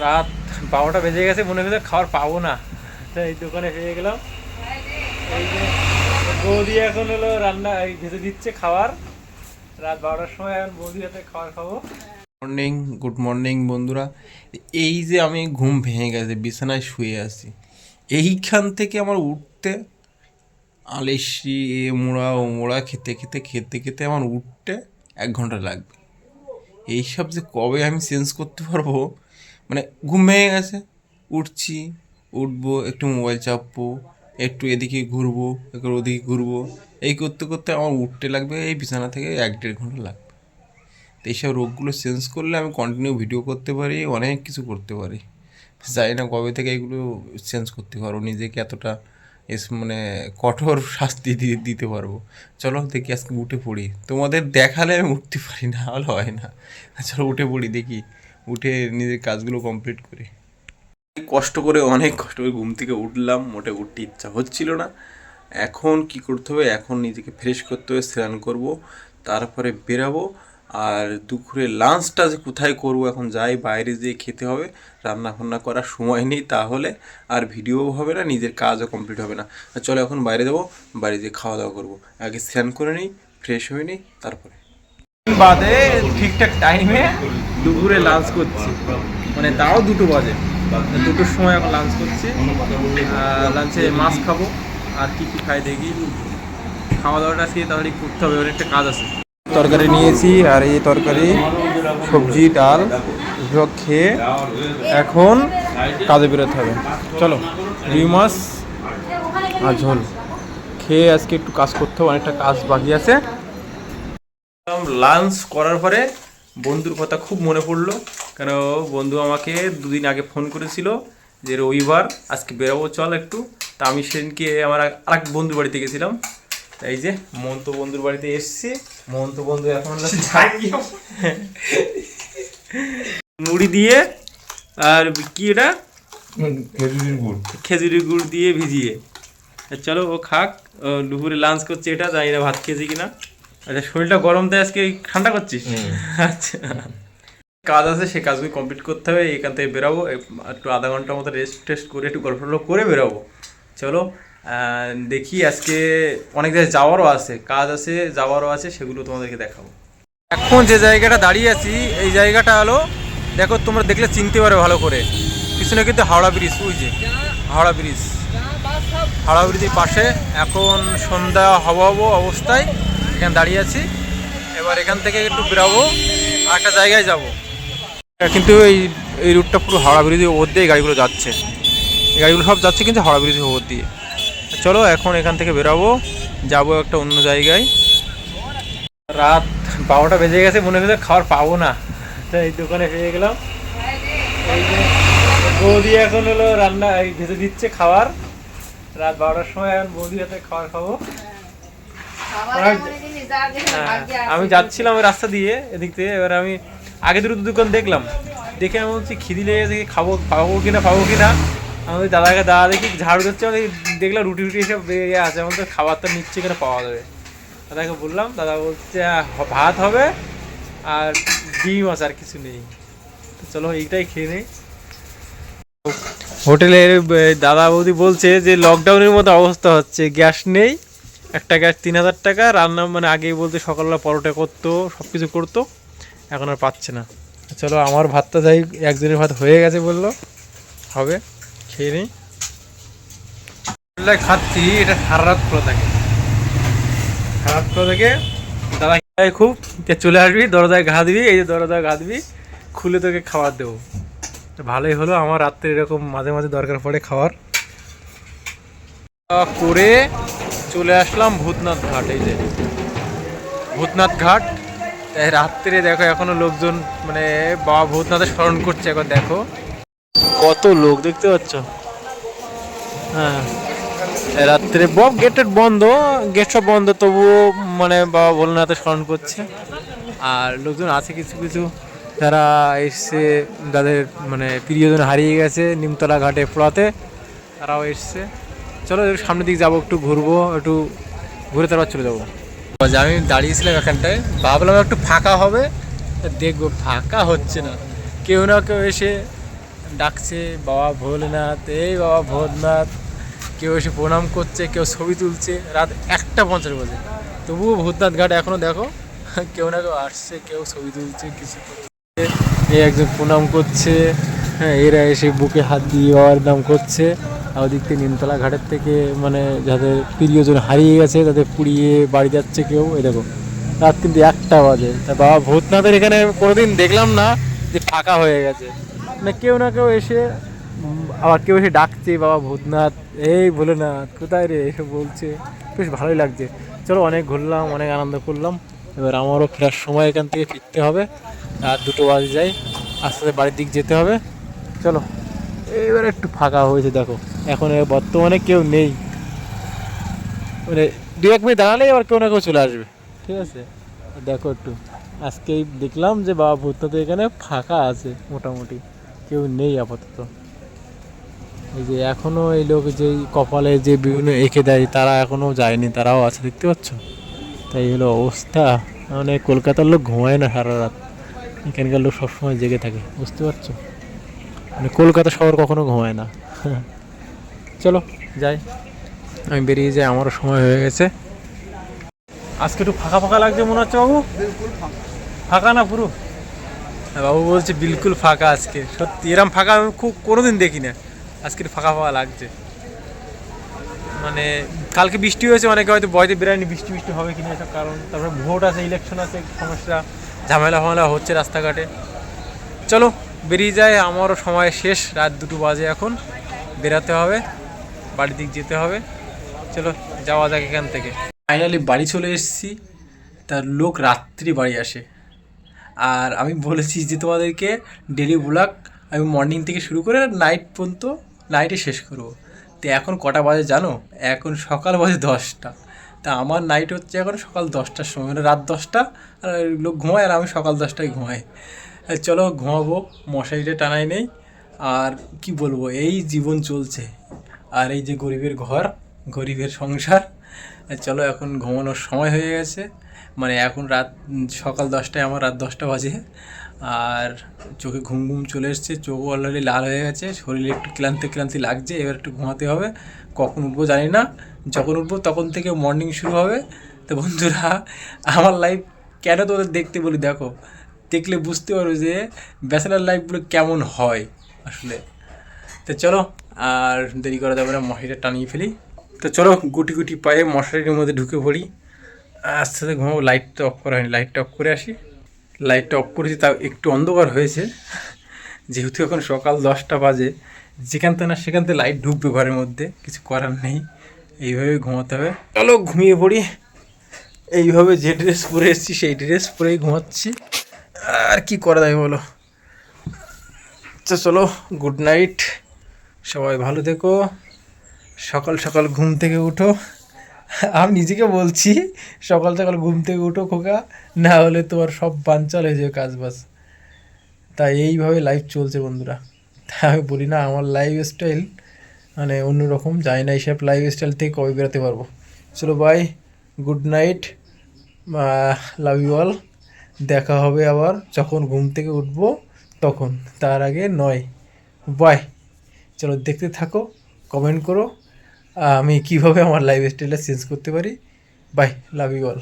রাত 12টা বেজে গেছে, মনে হচ্ছে খাবার পাবো না, তাই এই দোকানে পেয়ে গেলাম। এই যে বৌদি এখন হলো রান্না ভেজে দিচ্ছে খাবার, রাত 12টার সময় এখন বৌদির হাতে খাবার খাবো। মর্নিং, গুড মর্নিং বন্ধুরা। এই যে আমি ঘুম ভেঙে গেছে, বিছানায় শুয়ে আছি, এইখান থেকে আমার উঠতে আলিশি এ মোড়া ও মোড়া খেতে খেতে খেতে খেতে আমার উঠতে 1 ঘন্টা লাগবে। এইসব যে কবে আমি চেঞ্জ করতে পারবো, মানে ঘুম ভেঙে গেছে, উঠছি, উঠবো, একটু মোবাইল চাপবো, একটু এদিকে ঘুরবো, একটু ওদিকে ঘুরবো, এই করতে করতে আমার উঠতে লাগবে এই বিছানা থেকে 1-1.5 ঘন্টা লাগবে। তো এইসব রোগগুলো চেঞ্জ করলে আমি কন্টিনিউ ভিডিও করতে পারি, অনেক কিছু করতে পারি। জানি না কবে থেকে এগুলো চেঞ্জ করতে পারবো, নিজেকে এতটা মানে কঠোর শাস্তি দিতে পারবো। চলো দেখি আজকে উঠে পড়ি, তোমাদের দেখালে আমি উঠতে পারি, না হলে হয় না। চলো উঠে পড়ি, দেখি উঠে নিজের কাজগুলো কমপ্লিট করি। অনেক কষ্ট করে ঘুম থেকে উঠলাম, মোটে উঠতে ইচ্ছা হচ্ছিল না। এখন কি করতে হবে, এখন নিজেকে ফ্রেশ করতে হবে, স্নান করব, তারপরে বেরাবো। আর দুপুরে লাঞ্চটা যে কোথায় করব, এখন যাই, বাইরে যেয়ে খেতে হবে, রান্না ফান্না করার সময় নেই, তাহলে আর ভিডিও হবে না, নিজের কাজও কমপ্লিট হবে না। চলো এখন বাইরে যাবো, বাইরে যেয়ে খাওয়া দাওয়া করবো, আগে স্নান করে নিই, ফ্রেশ হয়ে নিই, তারপরে বাদে ঠিকঠাক টাইমে দুপুরে লাঞ্চ করছি, মানে তাও 2টো বাজে, 2টোর সময় এখন লাঞ্চ করছি। লাঞ্চে মাছ খাবো, আর কি কি খাই দেখি। খাওয়া দাওয়াটা আজকে তাহলে করতে হবে, অনেকটা কাজ আছে। তরকারি নিয়েছি, আর এই তরকারি, সবজি, ডাল, এসব খেয়ে এখন কাজে বেরোতে হবে। চলো, রুই মাছ আর ঝোল খেয়ে আজকে একটু কাজ করতে হবে, অনেকটা কাজ বাকি আছে। লাঞ্চ করার পরে বন্ধুর কথা খুব মনে পড়লো, কেন বন্ধু আমাকে 2 দিন আগে ফোন করেছিল যে রবিবার আজকে বেরোবো চল একটু। তা আমি সেদিনকে আমার আরেক বন্ধুর বাড়িতে গেছিলাম, এই যে মন্ত বন্ধুর বাড়িতে এসছি। মন্ত বন্ধু এখন মুড়ি দিয়ে আর কি এটা খেজুরি গুড় দিয়ে ভিজিয়ে, চলো ও খাক। দুপুরে লাঞ্চ করছে, এটা জানি না ভাত খেয়েছি কিনা। আচ্ছা, শরীরটা গরম তাই আজকে ঠান্ডা করছিস? আচ্ছা, কাজ আছে, সে কাজগুলো কমপ্লিট করতে হবে। এখান থেকে বেরাবো, একটু আধা ঘন্টার মতো রেস্ট টেস্ট করে একটু গল্প করে বেরাবো। চলো দেখি, আজকে অনেক জায়গায় যাওয়ারও আছে, কাজ আছে, যাওয়ারও আছে, সেগুলো তোমাদেরকে দেখাবো। এখন যে জায়গাটা দাঁড়িয়ে আছি, এই জায়গাটা হলো, দেখো তোমরা দেখলে চিনতে পারো ভালো করে, পিছনে কিন্তু হাওড়া ব্রিজ, ওই যে হাওড়া ব্রিজ, হাওড়া ব্রিজের পাশে এখন সন্ধ্যা হব অবস্থায় এখানে দাঁড়িয়ে আছি। এবার এখান থেকে একটু বেরাবো, আর একটা জায়গায় যাব। কিন্তু এই রুটটা পুরো হাওড়া ব্রিজের ওপর দিয়ে গাড়িগুলো যাচ্ছে, এই গাড়িগুলো সব যাচ্ছে কিন্তু হাওড়া ব্রিজের ওপর দিয়ে। চলো এখন এখান থেকে বেরাবো, যাবো একটা অন্য জায়গায়। রাত 12টা বেজে গেছে, মনে হচ্ছে খাবার পাবো না, তাই এই দোকানে পেয়ে গেলাম। এই যে বৌদি এখন হলো রান্না ভেজে দিচ্ছে খাবার, রাত 12টার সময় এখন বৌদির হাতে খাবার খাবো। আমি যাচ্ছিলাম ওই রাস্তা দিয়ে এদিক থেকে, এবার আমি আগে 2টো দোকান দেখলাম, দেখে আমি বলছি খিদি লেগে গেছে, পাবো কিনা। আমি দাদাকে দেখি ঝাড়ু দিচ্ছে, আমি দেখলাম রুটি এসব আছে, আমার তো খাবার তো নিচ্ছে কিনা পাওয়া যাবে। দাদাকে বললাম, দাদা বলছে ভাত হবে আর ডিম আছে, আর কিছু নেই। তো চলো এইটাই খেয়ে নেই। হোটেলের দাদা বৌদি বলছে যে লকডাউনের মতো অবস্থা হচ্ছে, গ্যাস নেই, একটা গ্যাস 3000 টাকা, রান্না মানে আগেই বলতে সকালবেলা পরোটা করতো, সব কিছু করতো, এখন আর পাচ্ছে না। চলো আমার ভাতটা যাই, একজনের ভাত হয়ে গেছে বললো, হবে, খেয়ে নেই। খাচ্ছি, এটা সারা রাত খোলা থাকে, দাদা খুব চলে আসবি, দরজায় ঘা দিবি, এই যে দরজায় ঘা দিবি, খুলে তোকে খাবার দেবো। ভালোই হলো, আমার রাত্রে এরকম মাঝে মাঝে দরকার পড়ে খাবার। করে চলে আসলাম ভূতনাথ ঘাট, এই যে ভূতনাথ ঘাট। রাত্রে দেখো এখনো লোকজন, মানে বাবা ভূতনাথের স্মরণ করছে, এখন দেখো কত লোক দেখতে পাচ্ছ। হ্যাঁ, রাত্রে গেট সব বন্ধ, তবুও মানে বাবা ভোলেনাথের স্মরণ করছে। আর লোকজন আছে কিছু কিছু যারা এসছে, যাদের মানে প্রিয়জন হারিয়ে গেছে নিমতলা ঘাটে পোড়াতে, তারাও এসছে। চলো সামনের দিকে যাবো, একটু ঘুরবো, একটু ঘুরে তারপর চলে যাবো। আমি দাঁড়িয়েছিলাম এখানটায়, ভাবলাম একটু ফাঁকা হবে, দেখবো ফাঁকা হচ্ছে না, কেউ না কেউ এসে ডাকছে বাবা ভোলেনাথ, এই বাবা ভোলেনাথ। কেউ এসে প্রণাম করছে, কেউ ছবি তুলছে। রাত 1:50 বাজে, তবুও ভূতনাথ ঘাট এখনও দেখো কেউ না কেউ আসছে, কেউ ছবি তুলছে, কিছু করছে। এই একজন প্রণাম করছে, হ্যাঁ, এরা এসে বুকে হাত দিয়ে বাবার নাম করছে। আর ওদিক থেকে নিমতলা ঘাটের থেকে মানে যাদের প্রিয়জন হারিয়ে গেছে তাদের পুড়িয়ে বাড়ি যাচ্ছে কেউ। এই দেখো রাত কিন্তু 1টা বাজে। তা বাবা ভূতনাথের এখানে কোনোদিন দেখলাম না যে ফাঁকা হয়ে গেছে, না কেউ না কেউ এসে আবার কেউ এসে ডাকছে বাবা ভূতনাথ, এই ভোলেনাথ কোথায় রে, এসে বলছে। বেশ ভালোই লাগছে। চলো, অনেক ঘুরলাম, অনেক আনন্দ করলাম। এবার আমারও ফেরার সময় এখান থেকে ফিরতে হবে। রাত 2টো বাজে যাই, আস্তে আস্তে বাড়ির দিক যেতে হবে। চলো, এবার একটু ফাঁকা হয়েছে দেখো, এখন বর্তমানে কেউ নেই। মানে 2-1 মিনিট দাঁড়ালেই আবার কেউ না কেউ চলে আসবে, ঠিক আছে। দেখো একটু, আজকেই দেখলাম যে বাবা ভূতনাথ এখানে ফাঁকা আছে মোটামুটি, কেউ নেই আপাতত। এই যে এখনো এই লোক যে কপালে যে বিভিন্ন এঁকে দেয় তারা এখনো যায়নি, তারাও আছে, দেখতে পাচ্ছ। তাই হলো অবস্থা। মানে কলকাতার লোক ঘুমায় না সারা রাত, এখানকার লোক সবসময় জেগে থাকে, বুঝতে পারছো। মানে কলকাতা শহর কখনো ঘুমায় না। চলো যাই, আমি বেরিয়ে যাই, আমারও সময় হয়ে গেছে। আজকে একটু ফাঁকা ফাঁকা লাগছে মনে হচ্ছে বাবু। ফাঁকা না পুরো? হ্যাঁ, বাবু বলছে বিলকুল ফাঁকা আজকে। সত্যি এরম ফাঁকা আমি খুব কোনোদিন দেখি না, আজকে একটু ফাঁকা ফাঁকা লাগছে। মানে কালকে বৃষ্টি হয়েছে, অনেকে হয়তো ভয়তে বেরোয়নি বৃষ্টি বৃষ্টি হবে কিনা এসব কারণ। তারপরে ভোট আছে, ইলেকশন আছে, সমস্যা, ঝামেলা ফামেলা হচ্ছে রাস্তাঘাটে। চলো বেরিয়ে যায়, আমারও সময় শেষ, রাত 2টো বাজে, এখন বেরাতে হবে, বাড়ির দিক যেতে হবে। চলো যাওয়া যাক এখান থেকে। ফাইনালি বাড়ি চলে এসেছি। তার লোক রাত্রি বাড়ি আসে, আর আমি বলেছি যে তোমাদেরকে ডেলি ব্লগ আমি মর্নিং থেকে শুরু করে নাইট পর্যন্ত নাইটে শেষ করবো। তো এখন কটা বাজে জানো? এখন সকাল বাজে 10টা। তা আমার নাইট হচ্ছে এখন সকাল 10টার সময়, মানে রাত 10টা, আর লোক ঘুমায় আর আমি সকাল 10টায় ঘুমাই। চলো ঘুমাবো, মশারিটা টানাই নেই। আর কি বলবো, এই জীবন চলছে। আর এই যে গরিবের ঘর, গরিবের সংসার। চলো এখন ঘুমানোর সময় হয়ে গেছে। মানে এখন সকাল 10টায়, আমার রাত 10টা বাজে। আর চোখে ঘুম ঘুম চলে এসছে, চোখও অলরেডি লাল হয়ে গেছে, শরীরে একটু ক্লান্তি ক্লান্তি লাগছে। এবার একটু ঘুমাতে হবে, কখন উঠবো জানি না। যখন উঠবো তখন থেকে মর্নিং শুরু হবে। তো বন্ধুরা, আমার লাইফ কেন তোদের দেখতে বলি, দেখো, দেখলে বুঝতে পারবে যে ব্যাচেলার লাইফগুলো কেমন হয় আসলে। তো চলো, আর দেরি করা যাবে না, মশারিটা টানিয়ে ফেলি। তো চলো গুটি গুটি পায়ে মশারির মধ্যে ঢুকে পড়ি, আস্তে আস্তে ঘুমাবো। লাইটটা অফ করা হয়নি, লাইটটা অফ করে আসি। লাইটটা অফ করেছি, তাও একটু অন্ধকার হয়েছে, যেহেতু এখন সকাল 10টা বাজে। যেখান থেকে না সেখান থেকে লাইট ঢুকবে ঘরের মধ্যে, কিছু করার নেই, এইভাবে ঘুমাতে হবে। চলো ঘুমিয়ে পড়ি। এইভাবে যে ড্রেস পরে এসেছি সেই ড্রেস পরেই ঘুমাচ্ছি, আর কি করা যায় বলো। আচ্ছা চলো, গুড নাইট, সবাই ভালো থেকো। সকাল সকাল ঘুম থেকে উঠো, আমি নিজেকে বলছি সকাল সকাল ঘুম থেকে উঠো খোকা, না হলে তোমার সব বানচাল হয়ে যাবে কাজ বাজ। তাই এইভাবে লাইফ চলছে বন্ধুরা। তাই আমি বলি না, আমার লাইফ স্টাইল মানে অন্যরকম, যায় না এইসব লাইফ স্টাইল থেকে কবে বেরোতে পারবো। চলো bye, good night, love you all. দেখা হবে আবার যখন ঘুম থেকে উঠবো তখন, তার আগে নয়। বাই। চলো দেখতে থাকো, কমেন্ট করো আমি কীভাবে আমার লাইফ স্টাইলটা চেঞ্জ করতে পারি। Bye, love you all.